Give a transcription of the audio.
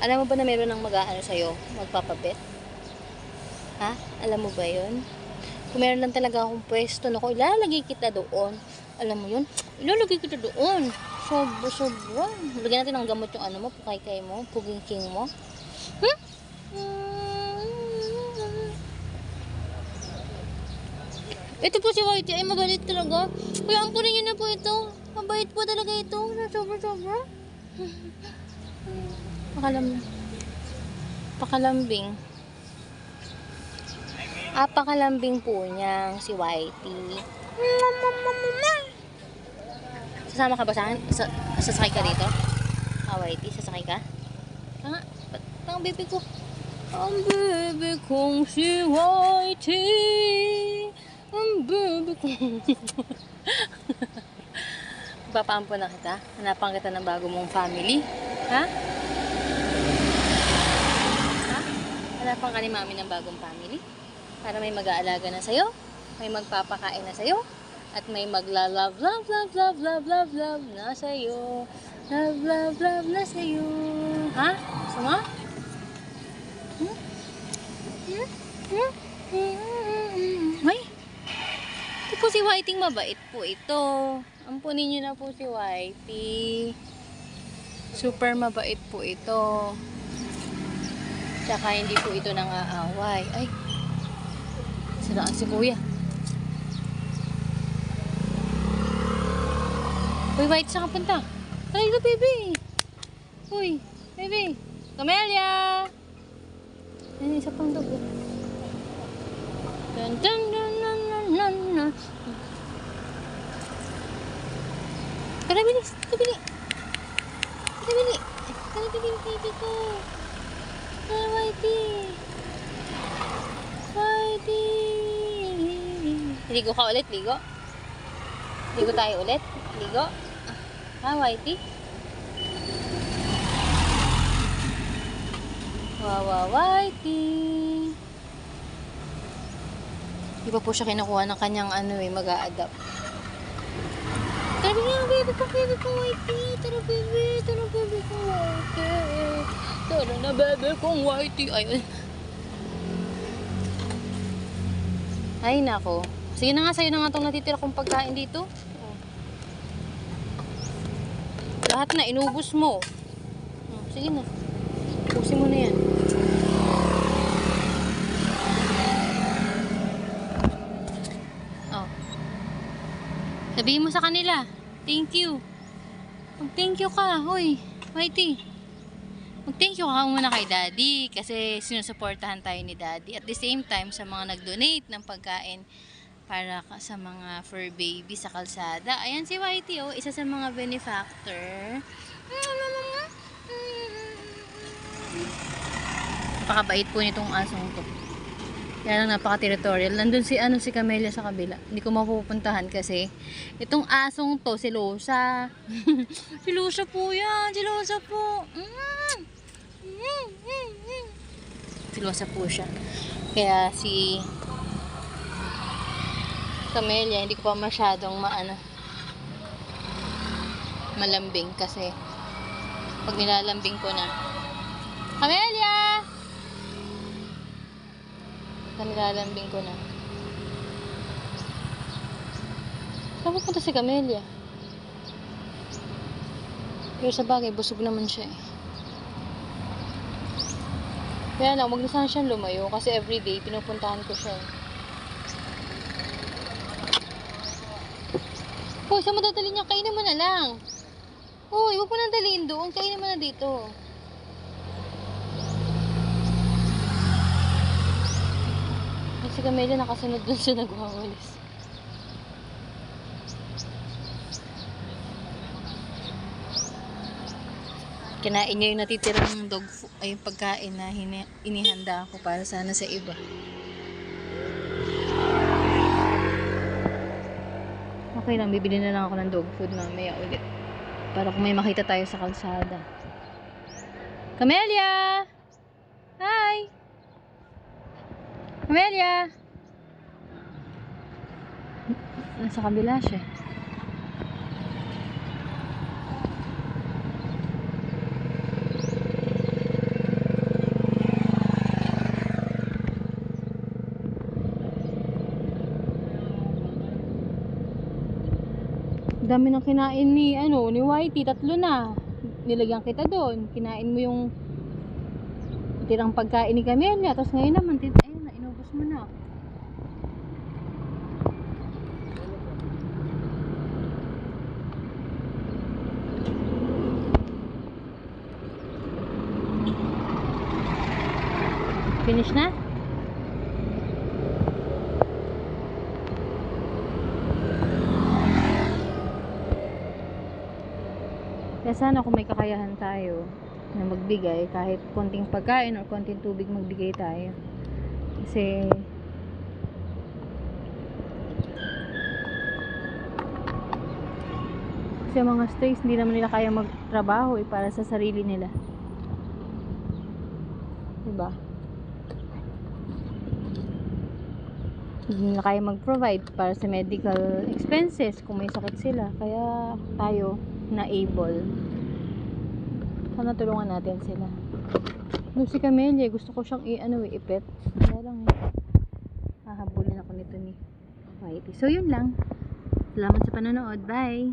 Alam mo ba na meron ng mag-aano sa'yo? Magpapabet? Ha? Alam mo ba yun? Kung meron lang talaga akong pwesto, naku, ilalagay kita doon. Alam mo yun? Ilalagay kita doon. Sobra. Lagyan natin ng gamot yung ano mo, pukay-kay mo, puging-king mo. Hmm? Ito po si Whitey ay mabait talaga. Kaya ampunin niyo na po ito. Mabait po talaga ito. Sobra. Pakalambing. Pakalambing po niyang si Whitey. Sasama ka ba sa akin? Sasakay ka dito? Whitey, sasakay ka? Ba't ang baby ko? Ang baby kong si Whitey. Ang baby kong... Papaampo na kita? Hanapan kita ng bago mong family? Ha? Hanapan ka ni mami ng bagong family? Para may mag-aalaga na sa'yo? May magpapakain na sa'yo? At may magla-love na sa'yo. Love na sa'yo. Ha? Sama? Ay! Ito po si Whitey, mabait po ito. Ampunin nyo na po si Whitey. Super mabait po ito. Tsaka hindi po ito nang-aaway. Ay! Sinaan si kuya. Uy, Whitey, saan ka punta? Ay, ito, baby. Uy, baby. Camellia! Ay, isa pang dugo. Dun, dun, dun, dun, dun, dun, dun. Karabili, kabili. Kabili. Karabili, baby ko. Ay, Whitey. Whitey. Ligo ka ulit, ligo. Ligo tayo ulit. Ligo. Whitey. Whitey. Di ba po siya kinukuha ng kanyang mag-a-adapt. Tara nga, baby ko, Whitey. Tara, baby ko, Whitey. Tara na, baby kong Whitey. Ayun. Ay, nako. Sige na nga, sa'yo na nga itong natitira kong pagkain dito. Lahat na, inubos mo. Sige na. Ubusin mo na yan. Sabihin mo sa kanila, thank you. Mag-thank you ka, hoy, Whitey. Mag-thank you ka muna kay Daddy kasi sinusuportahan tayo ni Daddy. At the same time, sa mga nag-donate ng pagkain para sa mga fur baby sa kalsada. Ayan si Whitey, isa sa mga benefactor. Napakabait po nitong asong to. Kaya lang napaka-territorial. Nandun si Camellia sa kabila. Hindi ko mapupuntahan kasi itong asong to, si Losa. Si Losa po yan. Si Losa po. Si Losa po siya. Kaya si Camellia, hindi ko pa masyadong malambing kasi pag nilalambing ko na, Camellia! Nilalambing ko na. Saan pupunta si Camellia? Pero sa bagay, busog naman siya eh. Kaya lang, wag na sana siyang lumayo kasi everyday pinupuntahan ko siya eh. Hoy, saan mo dadalhin niya? Kainin mo na lang. Hoy, wag mo nang dalhin doon. Kainin mo na dito. Si Camellia nakasunod dun sa nagwawalis. Kinain niya yung natitirang dog food, ay yung pagkain na inihanda ko para sana sa iba. Okay lang, bibili na lang ako ng dog food mamaya ulit. Para kung may makita tayo sa kalsada. Camellia! Hi! Camellia! Nasa kabila siya. dami ng kinain ni Whitey, 3 na. Nilagyan kita doon. Kinain mo yung tirang pagkain ni Camelia, tapos ngayon naman ayun na, inubos mo na. Finish na? Kaya sana kung may kakayahan tayo na magbigay, kahit konting pagkain o konting tubig, magbigay tayo. Kasi mga strays, hindi naman nila kaya magtrabaho para sa sarili nila. Diba? Hindi nila kaya mag-provide para sa medical expenses kung may sakit sila. Kaya tayo na able, sana tulungan natin sila. Si Camelia, gusto ko siyang i-pet. Kaya lang hahabulin ako nito ni Whitey. So yun lang. Salamat sa panonood. Bye!